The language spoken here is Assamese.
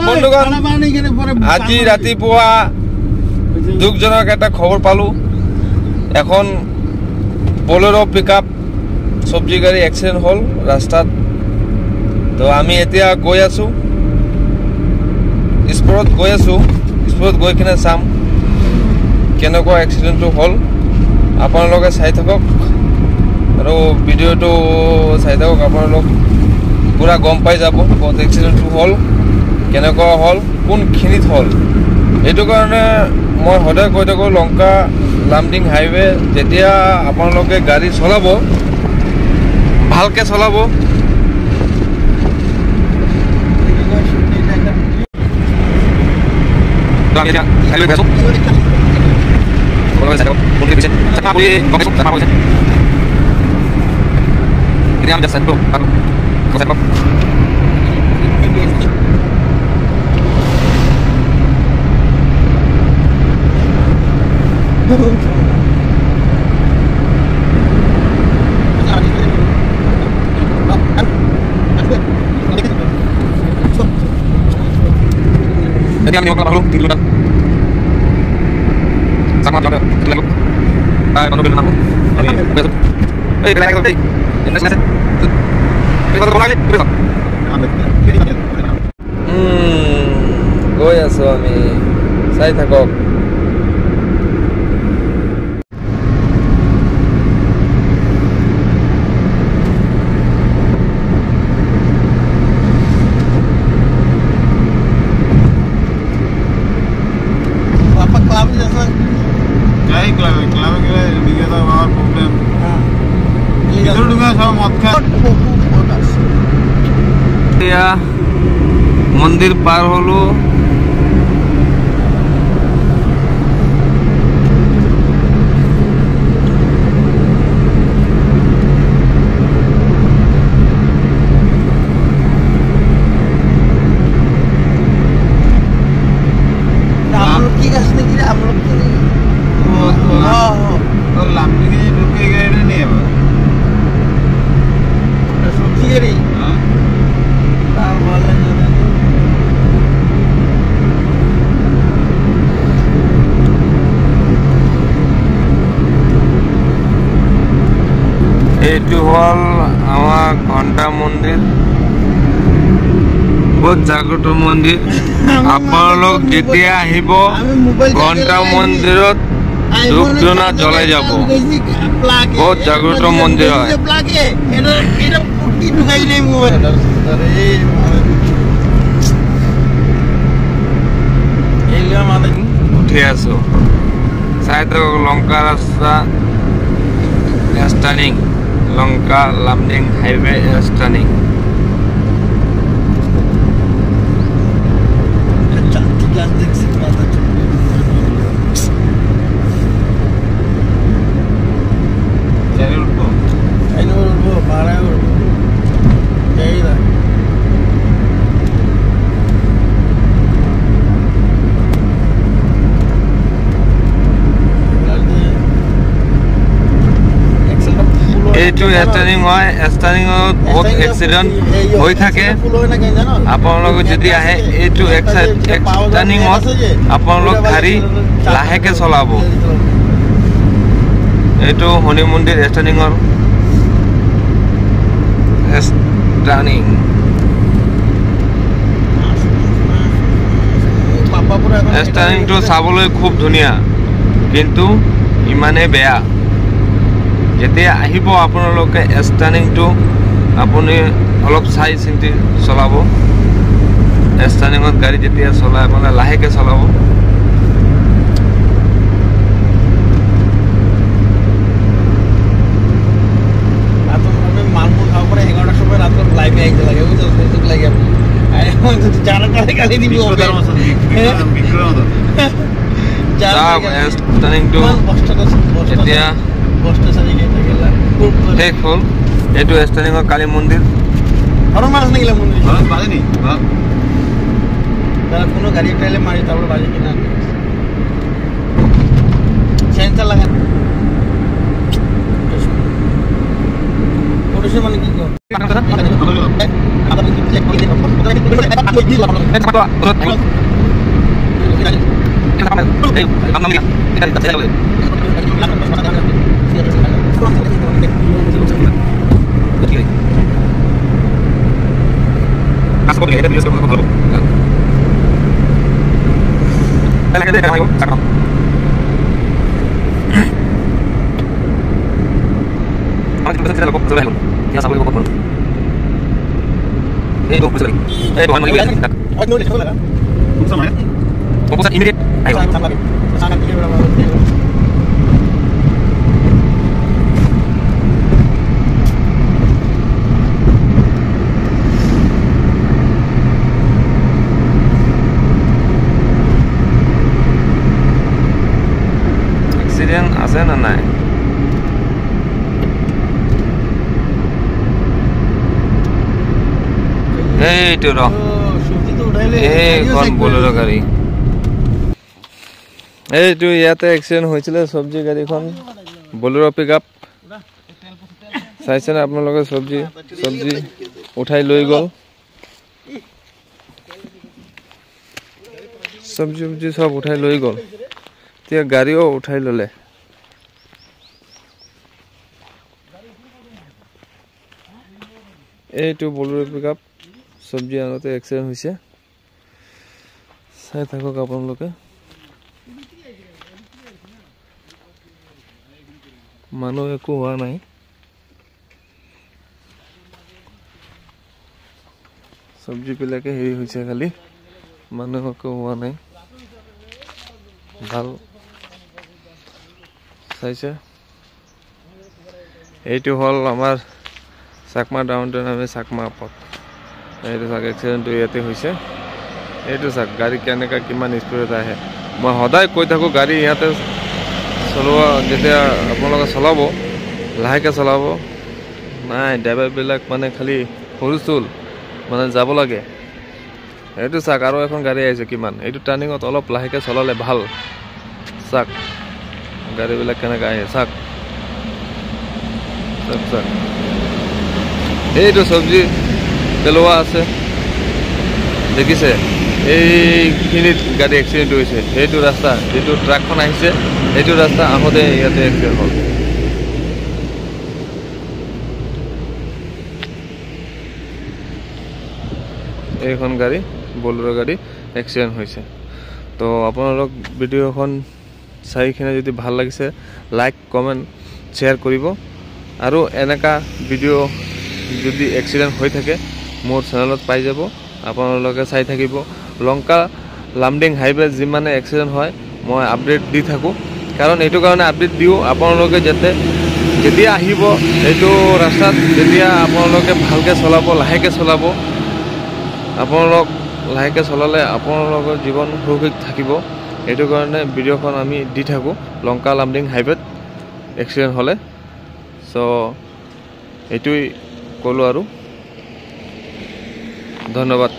বন্ধুগণ আজি ৰাতিপুৱা দুখজনক এটা খবৰ পালো এখন বলেৰো পিকআপ সবজি গাড়ী এক্সিডেন্ট হল ৰাস্তাত তো আমি এতিয়া গৈ আছো স্পটত গৈ কিনে চাম কেনেকুৱা এক্সিডেন্টটো হল আপোনালোকে চাই থাকক আৰু ভিডিঅ'টো চাই থাকক আপোনালোক পুৰা গম পাই যাব ক'ত এক্সিডেন্টটো হল কেনেকুৱা হল কোনখিনিত হল এইটো কাৰণে মই সদায় কৈ থাকোঁ লংকা লামডিং হাইৱে যেতিয়া আপোনালোকে গাড়ী চলাব ভালকৈ চলাব Jadi kami mau kalau tidur dan sama juga lalu, mau beli mana? Besok, kena lagi, ini nasi. Besok lagi, besok. Goya suami, saya takut. मंदिर पार हलो এইটো হল আমার ঘন্টা মন্দির বহুত জাগ্রত মন্দির আপোনালোক যেতিয়া আহিব ঘন্টা মন্দিৰত ধূপ ধূনা জ্বলাই যাব বহুত জাগ্রত মন্দির হয় উঠি আছো চাই থাকক লংকা রাস্তা stunning Lanka Lumding highway stunning बहुत एक्सीडेंट हो থাকে আপোনালোক যদি আহে এইটো স্টানিং আপোনালোক গাড়ী লাহেকে চলাব এইটো হনি মন্দিৰ স্টানিংৰ স্টানিংটো চাবলৈ খুব ধুনীয়া কিন্তু ইমানে বেয়া যেতিয়া আহিব আপোনালোকে স্টানিংটো আপুনি অলপ চাই চিন্তি চলাব স্টানিংত গাড়ী যেতিয়া চলাই মানে লাহেকে চলাব মালপুর খাওয়া পরে 11টার সময় রাত লাইভে আইতে লাগে বুঝছো ফেসবুক লাগে আমি যারা কালে গালি দিব স্টানিংটো যেতিয়া দেখুন এইটো স্টানিংৰ কালী মন্দিৰ হরম মাছ নাগিলা মন্দির হরম বাজেনি তারা কোনো গাড়ি টাইলে মারি তারপর বাজে কিনা সেন্সার লাগান পুলিশে মানে কি আছে না নাই এইটো এইখন বলেৰো গাড়ী এইটো ইয়াতে এক্সিডেণ্ট হৈছিলে চব্জি গাড়ীখন বলেৰো পিকআপ চাইছেনে আপোনালোকে চব্জি উঠাই লৈ গ'ল চব্জি সব উঠাই লৈ গ'ল এতিয়া গাড়ীও উঠাই ল'লে এইটো বলেৰো পিকআপ চব্জি আনতে এক্সিডেণ্ট হৈছে চাই থাকক আপোনালোকে মানুহ একো হোৱা নাই চব্জি বিলাকে হেৰি হৈছে খালি মানুহ একো হোৱা নাই ভাল চাইছে এইটো হ'ল আমাৰ চাকমা ডাউনটাউন আমি চাকমা পথ এইটো চাক এক্সিডেণ্টটো ইয়াতে হৈছে এইটো চাক গাড়ী কেনেকৈ কিমান স্পীডত আহে মই সদায় কৈ থাকোঁ গাড়ী ইয়াতে চলোৱা যেতিয়া আপোনালোকে চলাব লাহেকৈ চলাব নাই ড্ৰাইভাৰবিলাক মানে খালি হুলস্থুল মানে যাব লাগে এইটো চাক আৰু এখন গাড়ী আহিছে কিমান এইটো টাৰ্ণিঙত অলপ লাহেকৈ চলালে ভাল চাক গাড়ীবিলাক কেনেকৈ আহে চাক চাক চাক এইটো চব্জি পেলোৱা আছে দেখিছে এইখিনিত গাড়ী এক্সিডেণ্ট হৈছে সেইটো ৰাস্তা যিটো ট্ৰাকখন আহিছে সেইটো ৰাস্তা আহোঁতে ইয়াতে এক্সিডেণ্ট হ'ল এইখন গাড়ী বলেৰো গাড়ী এক্সিডেণ্ট হৈছে তো আপোনালোক ভিডিঅ'খন চাইকিনে যদি ভাল লাগিছে লাইক কমেণ্ট শ্বেয়াৰ কৰিব আৰু এনেকা ভিডিঅ' যদি এক্সিডেণ্ট হৈ থাকে মোৰ চেনেলত পাই যাব আপোনালোকে চাই থাকিব লংকা লামডিং হাইৱে যিমানে এক্সিডেণ্ট হয় মই আপডেট দি থাকোঁ কাৰণ এইটো কাৰণে আপডেট দিওঁ আপোনালোকে যেতিয়া আহিব এইটো ৰাস্তাত তেতিয়া আপোনালোকে ভালকৈ চলাব লাহেকৈ চলাব আপোনালোক লাহেকৈ চলালে আপোনালোকৰ জীৱন সুৰক্ষিত থাকিব এইটো কাৰণে ভিডিঅ'খন আমি দি থাকোঁ লংকা লামডিং হাইৱেত এক্সিডেণ্ট হ'লে চ' এইটোৱেই ক'লোঁ আৰু ধন্যবাদ।